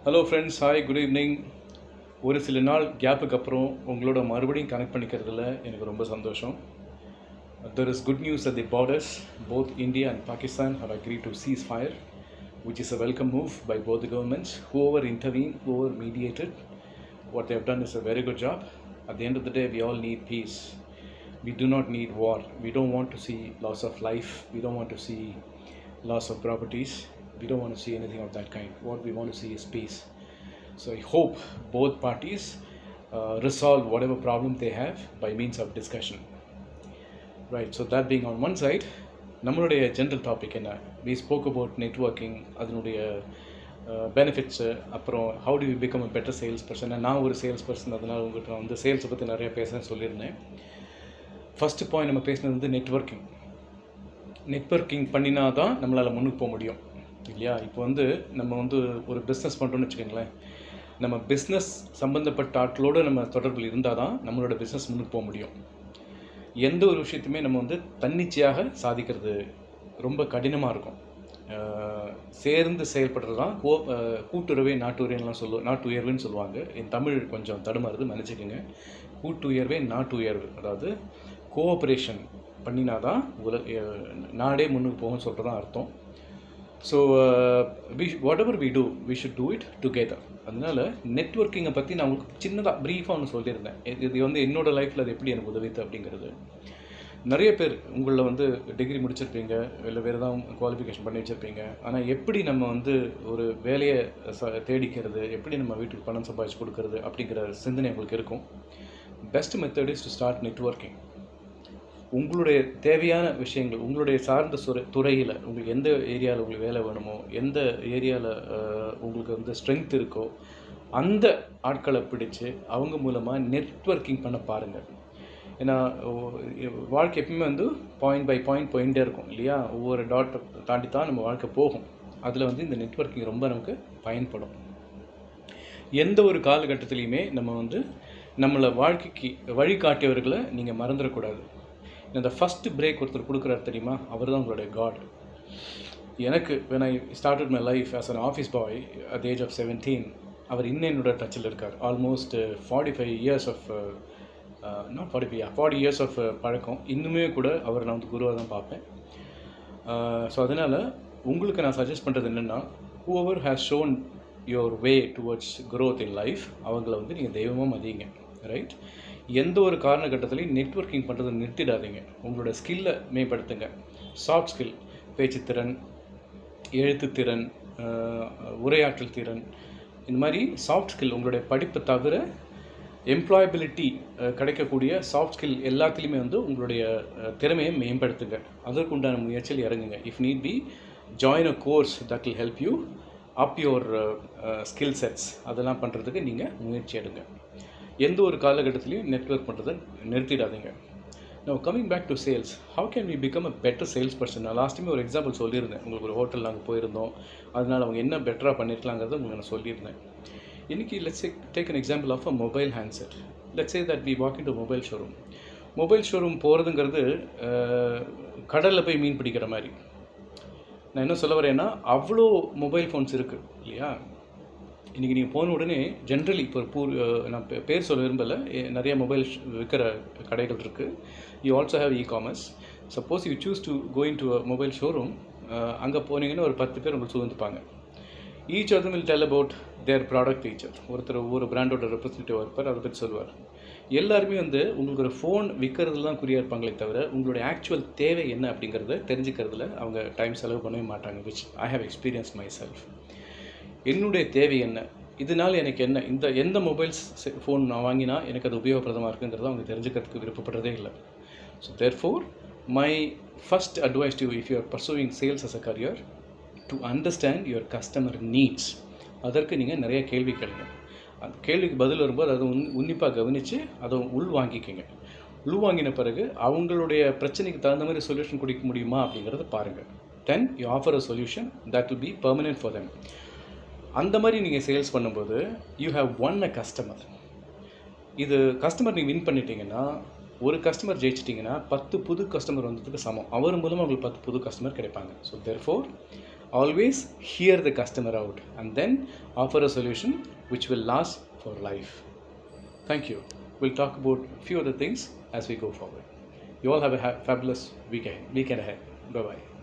Hello friends, hi, good evening. ஒரு சில நாள் கேப்புக்கு அப்புறம் உங்களோட மறுபடியும் கனெக்ட் பண்ணிக்கிறதுல எனக்கு ரொம்ப சந்தோஷம். There is good news at the borders. Both India and Pakistan have agreed to cease fire, which is a welcome move by both the governments. Whoever intervened, whoever mediated, what they have done is a very good job. At the end of the day, we all need peace. We do not need war. We don't want to see loss of life. We don't want to see loss of properties. We don't want to see anything of that kind. What we want to see is peace. So I hope both parties resolve whatever problem they have by means of discussion. Right, so that being on one side, நம்மளுடைய general topic என்ன, we spoke about networking, அதனுடைய benefits, அப்புறம் how do you become a better sales person. நான் ஒரு sales person, அதனால் உங்கள்கிட்ட நான் வந்து சேல்ஸை பற்றி நிறைய பேசுகிறேன்னு சொல்லியிருந்தேன். ஃபஸ்ட்டு பாயிண்ட் நம்ம பேசினது வந்து நெட்வொர்க்கிங் பண்ணினா தான் நம்மளால் முன்னுக்கு போக முடியும் இல்லையா? இப்போ வந்து நம்ம வந்து ஒரு பிஸ்னஸ் பண்ணுறோன்னு வச்சுக்கோங்களேன். நம்ம பிஸ்னஸ் சம்மந்தப்பட்ட ஆட்களோடு நம்ம தொடர்பில் இருந்தால் தான் நம்மளோட பிஸ்னஸ் முன்னுக்கு போக முடியும். எந்த ஒரு விஷயத்தையுமே நம்ம வந்து தன்னிச்சையாக சாதிக்கிறது ரொம்ப கடினமாக இருக்கும். சேர்ந்து செயல்படுறது தான் கூட்டுறவே நாட்டுயர்வுன்னு சொல்லுவாங்க. என் தமிழ் கொஞ்சம் தடுமாறுது, மன்னிச்சுக்கோங்க. கூட்டுயர்வே நாட்டுயர்வு, அதாவது கோஆப்ரேஷன் பண்ணினா தான் நாடே முன்னுக்கு போகும்னு சொல்கிறது தான் அர்த்தம். So whatever we do, we should do it together. அதனால் நெட்வொர்க்கிங்கை பற்றி நான் உங்களுக்கு சின்னதாக ப்ரீஃபாக ஒன்று சொல்லியிருந்தேன். இது வந்து என்னோடய லைஃப்பில் அது எப்படி எனக்கு உதவிது அப்படிங்கிறது. நிறைய பேர் உங்களில் வந்து டிகிரி முடிச்சிருப்பீங்க, இல்லை வேறு ஏதாவது குவாலிஃபிகேஷன் பண்ணி வச்சுருப்பீங்க. ஆனால் எப்படி நம்ம வந்து ஒரு வேலையை தேடிக்கிறது, எப்படி நம்ம வீட்டுக்கு பணம் சம்பாதிச்சு கொடுக்கறது அப்படிங்கிற சிந்தனை உங்களுக்கு இருக்கும். Best method is to start networking. உங்களுடைய தேவையான விஷயங்கள், உங்களுடைய சார்ந்த துறையில் உங்களுக்கு எந்த ஏரியாவில் உங்களுக்கு வேலை வேணுமோ, எந்த ஏரியாவில் உங்களுக்கு வந்து ஸ்ட்ரென்த் இருக்கோ, அந்த ஆட்களை பிடிச்சு அவங்க மூலமாக நெட்வொர்க்கிங் பண்ண பாருங்கள். ஏன்னா வாழ்க்கை எப்பவுமே வந்து பாயிண்ட் பை பாயிண்ட் போயிட்டே இருக்கும் இல்லையா? ஒவ்வொரு டாட்டை தாண்டி தான் நம்ம வாழ்க்கை போகும். அதில் வந்து இந்த நெட்வொர்க்கிங் ரொம்ப நமக்கு பயன்படும். எந்த ஒரு காலகட்டத்துலேயுமே நம்ம வந்து நம்மளை வாழ்க்கைக்கு வழிகாட்டியவர்களை நீங்கள் மறந்துடக்கூடாது. இந்த ஃபஸ்ட்டு பிரேக் ஒருத்தர் கொடுக்குறாரு தெரியுமா, அவர் தான் உங்களுடைய காட். எனக்கு when I started my life as an office boy at the age of 17, அவர் இன்னும் என்னோட டச்சில் இருக்கார். Almost 45 years of not 45, 40 years of பழக்கம். இன்னுமே கூட அவர் நான் வந்து குருவாக தான் பார்ப்பேன். ஸோ அதனால் உங்களுக்கு நான் சஜஸ்ட் பண்ணுறது என்னென்னா, whoever has shown your way towards growth in life, அவங்கள வந்து நீங்கள் தெய்வமாக மதியுங்க. ரைட்? எந்த ஒரு காரணகட்டத்திலையும் நெட்வொர்க்கிங் பண்ணுறதை நிறுத்திடாதீங்க. உங்களோட ஸ்கில்லை மேம்படுத்துங்க. சாஃப்ட் ஸ்கில், பேச்சுத்திறன், எழுத்துத்திறன், உரையாற்றல் திறன், இந்த மாதிரி சாஃப்ட் ஸ்கில், உங்களுடைய படிப்பை தவிர எம்ப்ளாயபிலிட்டி கிடைக்கக்கூடிய சாஃப்ட் ஸ்கில் எல்லாத்துலேயுமே வந்து உங்களுடைய திறமையை மேம்படுத்துங்க. அதற்குண்டான முயற்சியில் இறங்குங்க. If NEET B, join a course that will help you up your skill sets. அதெல்லாம் பண்ணுறதுக்கு நீங்கள் முயற்சி எடுங்க. எந்த ஒரு காலகட்டத்திலையும் நெட்வொர்க் பண்ணுறதை நிறுத்திடாதீங்க. Now coming back to sales, how can we become a better sales person? நான் லாஸ்ட் டைம் ஒரு எக்ஸாம்பிள் சொல்லியிருந்தேன். உங்களுக்கு ஒரு ஹோட்டல் நாங்கள் போயிருந்தோம், அதனால் அவங்க என்ன பெட்டராக பண்ணியிருக்கலாங்கிறத உங்களுக்கு நான் சொல்லியிருந்தேன். இன்றைக்கி let's take an example of a mobile handset. Let's say that we walk into a mobile showroom. Mobile showroom போகிறதுங்கிறது கடலில் போய் மீன் பிடிக்கிற மாதிரி. நான் என்ன சொல்ல வரேன்னா, அவ்வளோ மொபைல் ஃபோன்ஸ் இருக்குது இல்லையா? இன்றைக்கி நீங்கள் போன உடனே ஜென்ரலி இப்போ நான் பேர் சொல்ல விரும்பலை, நிறைய மொபைல் விற்கிற கடைகள் இருக்குது. You also have e-commerce. Suppose you choose to going to a mobile showroom, அங்கே போனீங்கன்னா ஒரு 10 பேர் உங்களுக்கு சூழ்ந்துப்பாங்க. Each of them will tell about their product feature. ஒருத்தர் ஒவ்வொரு பிராண்டோட ரெப்ரஸன்டேட்டிவ் இருப்பார், அதை பற்றி சொல்லுவார். எல்லாருமே வந்து உங்களுக்கு ஒரு ஃபோன் விற்கிறதுல தான் குறியாக இருப்பாங்களே தவிர உங்களுடைய ஆக்சுவல் தேவை என்ன அப்படிங்கிறத தெரிஞ்சுக்கிறதுல அவங்க டைம் செலவு பண்ணவே மாட்டாங்க. Which I have experience my self. என்னுடைய தேவை என்ன, இதனால் எனக்கு என்ன, எந்த மொபைல்ஸ் ஃபோன் நான் வாங்கினா எனக்கு அது உபயோகப்பிரதமாக இருக்குங்கிறத அவங்க தெரிஞ்சுக்கிறதுக்கு விருப்பப்படுறதே இல்லை. So therefore my first advice to, if you are pursuing sales as a career, to understand your customer needs. அதற்கு நீங்கள் நிறைய கேள்வி கேளுங்க. அந்த கேள்விக்கு பதில் வரும்போது அதை உன்னிப்பாக கவனித்து அதை உள்வாங்கிக்கங்க. உள்வாங்கின பிறகு அவங்களுடைய பிரச்சனைக்கு தகுந்த மாதிரி சொல்யூஷன் கொடுக்க முடியுமா அப்படிங்கிறத பாருங்கள். Then you offer a solution that will be permanent for them. அந்த மாதிரி நீங்கள் சேல்ஸ் பண்ணும்போது you have one a customer. இது கஸ்டமர் நீங்கள் வின் பண்ணிட்டீங்கன்னா, ஒரு கஸ்டமர் ஜெயிச்சிட்டிங்கன்னா 10 புது கஸ்டமர் வந்ததுக்கு சமம். அவர் மூலமாக உங்களுக்கு 10 புது கஸ்டமர் கிடைப்பாங்க. So therefore Always hear the customer out and then offer a solution which will last for life. Thank you. We'll talk about a few other things as we go forward. You all have a fabulous weekend ahead. Bye-bye.